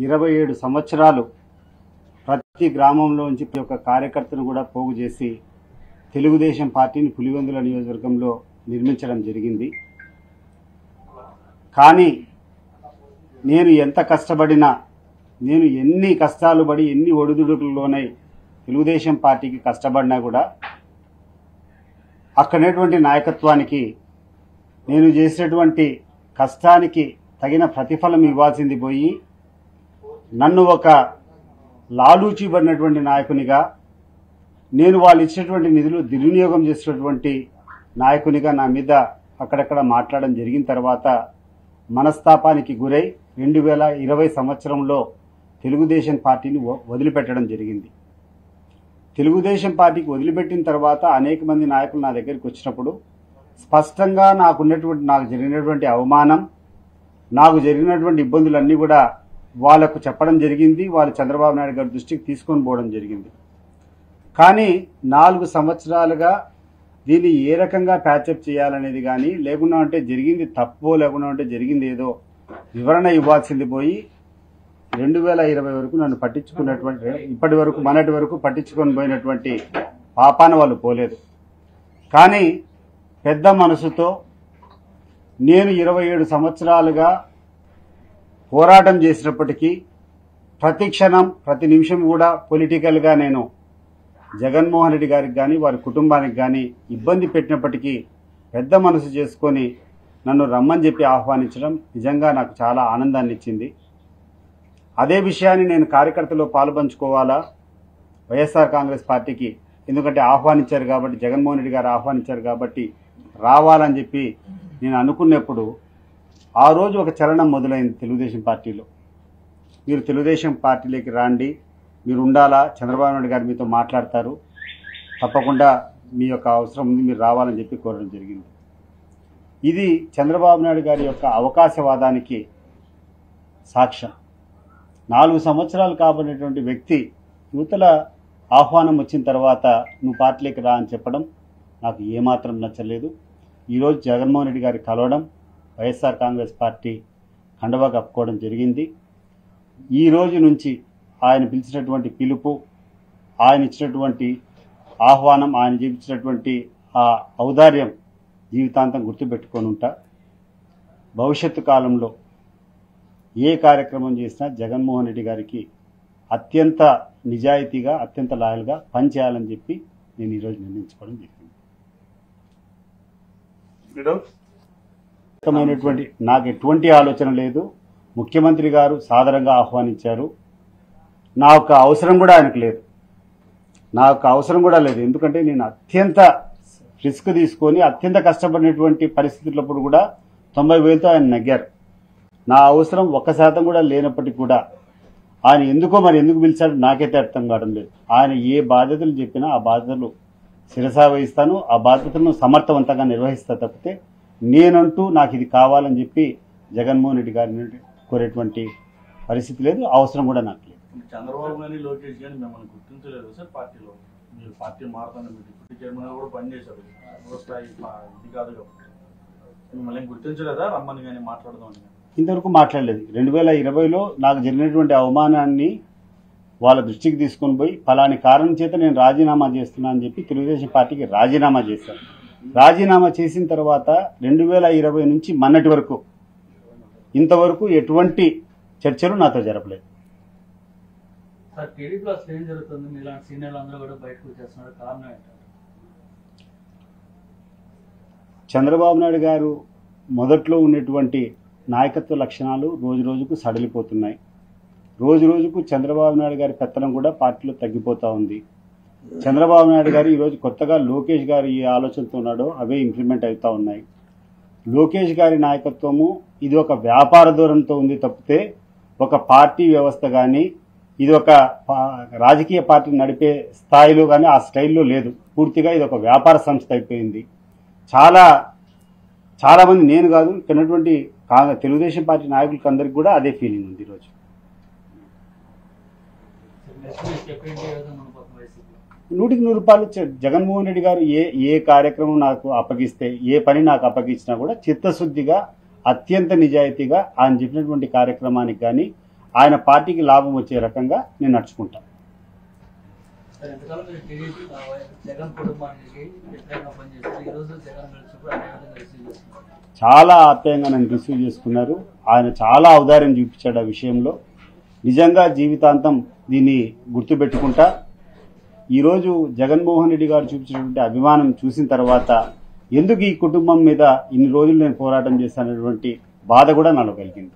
27 సంవత్సరాలు ప్రతి గ్రామంలోంచి ఒక కార్యకర్తను కూడా పోగు చేసి తెలుగుదేశం పార్టీని పులివెందుల నియోజకవర్గంలో నిర్మించడం జరిగింది. కానీ నేను ఎంత కష్టపడినా, నేను ఎన్ని కష్టాలు పడి ఎన్ని ఒడిదుడుకుల్లోనే తెలుగుదేశం పార్టీకి కష్టపడినా కూడా అక్కడనేటువంటి నాయకత్వానికి నేను చేసినటువంటి కష్టానికి తగిన ప్రతిఫలం ఇవ్వాల్సింది పోయి నన్ను ఒక లాలూచిబడినటువంటి నాయకునిగా, నేను వాళ్ళు ఇచ్చినటువంటి నిధులు దుర్వినియోగం చేసినటువంటి నాయకునిగా నా మీద అక్కడక్కడ మాట్లాడడం జరిగిన తర్వాత మనస్తాపానికి గురై 2020 సంవత్సరంలో తెలుగుదేశం పార్టీని వదిలిపెట్టడం జరిగింది. తెలుగుదేశం పార్టీకి వదిలిపెట్టిన తర్వాత అనేక మంది నాయకులు నా దగ్గరికి వచ్చినప్పుడు స్పష్టంగా నాకు జరిగినటువంటి అవమానం, నాకు జరిగినటువంటి ఇబ్బందులన్నీ కూడా వాళ్లకు చెప్పడం జరిగింది. వాళ్ళు చంద్రబాబు నాయుడు గారి దృష్టికి తీసుకొని పోవడం జరిగింది. కానీ 4 సంవత్సరాలుగా దీన్ని ఏ రకంగా ప్యాచప్ చేయాలనేది కానీ, లేకుండా అంటే జరిగింది తప్పో లేకుండా అంటే జరిగింది ఏదో వివరణ ఇవ్వాల్సింది పోయి 2020 వరకు నన్ను పట్టించుకున్నటువంటి, ఇప్పటి వరకు మొన్నటి వరకు పట్టించుకొని పోయినటువంటి పాపాన వాళ్ళు పోలేదు. కానీ పెద్ద మనసుతో నేను 27 సంవత్సరాలుగా పోరాటం చేసినప్పటికీ ప్రతి క్షణం ప్రతి నిమిషం కూడా పొలిటికల్గా నేను జగన్మోహన్ రెడ్డి గారికి కానీ వారి కుటుంబానికి కానీ ఇబ్బంది పెట్టినప్పటికీ పెద్ద మనసు చేసుకొని నన్ను రమ్మని చెప్పి ఆహ్వానించడం నిజంగా నాకు చాలా ఆనందాన్ని ఇచ్చింది. అదే విషయాన్ని నేను కార్యకర్తలో పాలుపంచుకోవాలా వైఎస్ఆర్ కాంగ్రెస్ పార్టీకి, ఎందుకంటే ఆహ్వానించారు కాబట్టి, జగన్మోహన్ రెడ్డి గారు ఆహ్వానించారు కాబట్టి రావాలని చెప్పి నేను అనుకున్నప్పుడు ఆ రోజు ఒక చలనం మొదలైంది తెలుగుదేశం పార్టీలో. మీరు తెలుగుదేశం పార్టీలోకి రాండి, మీరు ఉండాలా, చంద్రబాబు నాయుడు గారు మీతో మాట్లాడతారు, తప్పకుండా మీ యొక్క అవసరం ఉంది, మీరు రావాలని చెప్పి కోరడం జరిగింది. ఇది చంద్రబాబు నాయుడు గారి యొక్క అవకాశవాదానికి సాక్ష్యం. 4 సంవత్సరాలు కాబడినటువంటి వ్యక్తి యువతల ఆహ్వానం వచ్చిన తర్వాత నువ్వు పార్టీలోకి రా అని చెప్పడం నాకు ఏమాత్రం నచ్చలేదు. ఈరోజు జగన్మోహన్ రెడ్డి గారి కలవడం, వైఎస్ఆర్ కాంగ్రెస్ పార్టీ కండవా కప్పుకోవడం జరిగింది. ఈ రోజు నుంచి ఆయన పిలిచినటువంటి పిలుపు, ఆయన ఇచ్చినటువంటి ఆహ్వానం, ఆయన చూపించినటువంటి ఆ ఔదార్యం జీవితాంతం గుర్తుపెట్టుకొని ఉంటా. భవిష్యత్తు కాలంలో ఏ కార్యక్రమం చేసినా జగన్మోహన్ రెడ్డి గారికి అత్యంత నిజాయితీగా, అత్యంత లాయల్గా పనిచేయాలని చెప్పి నేను ఈరోజు నిర్ణయించుకోవడం జరిగింది. నాకు ఎటువంటి ఆలోచన లేదు. ముఖ్యమంత్రి గారు సాదరంగా ఆహ్వానించారు. నా యొక్క అవసరం కూడా ఆయనకు లేదు, నా యొక్క అవసరం కూడా లేదు. ఎందుకంటే నేను అత్యంత రిస్క్ తీసుకొని అత్యంత కష్టపడినటువంటి పరిస్థితులప్పుడు కూడా 90,000తో ఆయన నెగ్గారు. నా అవసరం 1% కూడా లేనప్పటికీ కూడా ఆయన ఎందుకు పిలిచాడు నాకైతే అర్థం కావడం లేదు. ఆయన ఏ బాధ్యతలు చెప్పినా ఆ బాధ్యతలు శిరసా వహిస్తాను, ఆ బాధ్యతలను సమర్థవంతంగా నిర్వహిస్తా తప్పితే నేనంటూ నాకు ఇది కావాలని చెప్పి జగన్మోహన్ రెడ్డి గారిని కోరేటువంటి పరిస్థితి లేదు, అవసరం కూడా నాకు లేదు. చంద్రబాబు గాని లోకేష్ గాని మిమ్మల్ని గుర్తించలేదు సార్ పార్టీలో. మీరు పార్టీ మారుతాను, మీరు డిప్యూటీ చైర్మన్ కూడా పనిచేశారు, ఇది కాదు కాబట్టి మిమ్మల్ని గుర్తించలేదా రమ్మని కానీ మాట్లాడదామని? ఇంతవరకు మాట్లాడలేదు. 2020లో నాకు జరిగినటువంటి అవమానాన్ని వాళ్ళ దృష్టికి తీసుకొని పోయి ఫలాని కారణం చేత నేను రాజీనామా చేస్తున్నా అని చెప్పి తెలుగుదేశం పార్టీకి రాజీనామా చేశాను. రాజీనామా చేసిన తర్వాత 2020 నుంచి మొన్నటి వరకు ఇంతవరకు ఎటువంటి చర్చలు నాతో జరపలేదు. సార్, టీడీపీలో అసలు ఏం జరుగుతుంది? మీలాంటి సీనియర్లు అందరూ కూడా బయటకు వచ్చేస్తున్నారు, కారణం ఏంటంటే చంద్రబాబు నాయుడు గారు మొదట్లో ఉన్నటువంటి నాయకత్వ లక్షణాలు రోజు రోజుకు సడలిపోతున్నాయి. రోజు రోజుకు చంద్రబాబు నాయుడు గారి పెత్తనం కూడా పార్టీలో తగ్గిపోతూ ఉంది. చంద్రబాబు నాయుడు గారు ఈరోజు కొత్తగా లోకేష్ గారు ఏ ఆలోచనతో ఉన్నాడో అవే ఇంప్లిమెంట్ అవుతూ ఉన్నాయి. లోకేష్ గారి నాయకత్వము ఇది ఒక వ్యాపార ధోరణితో ఉంది తప్పితే ఒక పార్టీ వ్యవస్థ కానీ, ఇది ఒక రాజకీయ పార్టీ నడిపే స్థాయిలో కానీ ఆ స్టైల్లో లేదు. పూర్తిగా ఇది ఒక వ్యాపార సంస్థ అయిపోయింది. చాలా మంది, నేను కాదు, ఇక్కడ ఉన్నటువంటి తెలుగుదేశం పార్టీ నాయకులకి అందరికి కూడా అదే ఫీలింగ్ ఉంది. ఈరోజు 100% జగన్మోహన్ రెడ్డి గారు ఏ కార్యక్రమం నాకు అప్పగిస్తే, ఏ పని నాకు అప్పగించినా కూడా చిత్తశుద్ధిగా, అత్యంత నిజాయితీగా ఆయన చెప్పినటువంటి కార్యక్రమానికి కానీ, ఆయన పార్టీకి లాభం వచ్చే రకంగా నేను నడుచుకుంటాను. సార్ ఎంతకాలం మీరు టీడీపీ జగన్ కుటుంబానికి వ్యతిరేకంగా పనిచేస్తారు, ఈ రోజు జగన్ కలిసినప్పుడు అదే విధంగా రిసీవ్ చేసుకున్నారు. చాలా ఆప్యాయంగా నన్ను రిసీవ్ చేసుకున్నారు. ఆయన చాలా ఔదార్యం చూపించాడు ఆ విషయంలో. నిజంగా జీవితాంతం దీన్ని గుర్తుపెట్టుకుంటా. ఈరోజు జగన్మోహన్ రెడ్డి గారు చూపించినటువంటి అభిమానం చూసిన తర్వాత ఎందుకు ఈ కుటుంబం మీద ఇన్ని రోజులు నేను పోరాటం చేశానటువంటి బాధ కూడా నాలో కలిగింది.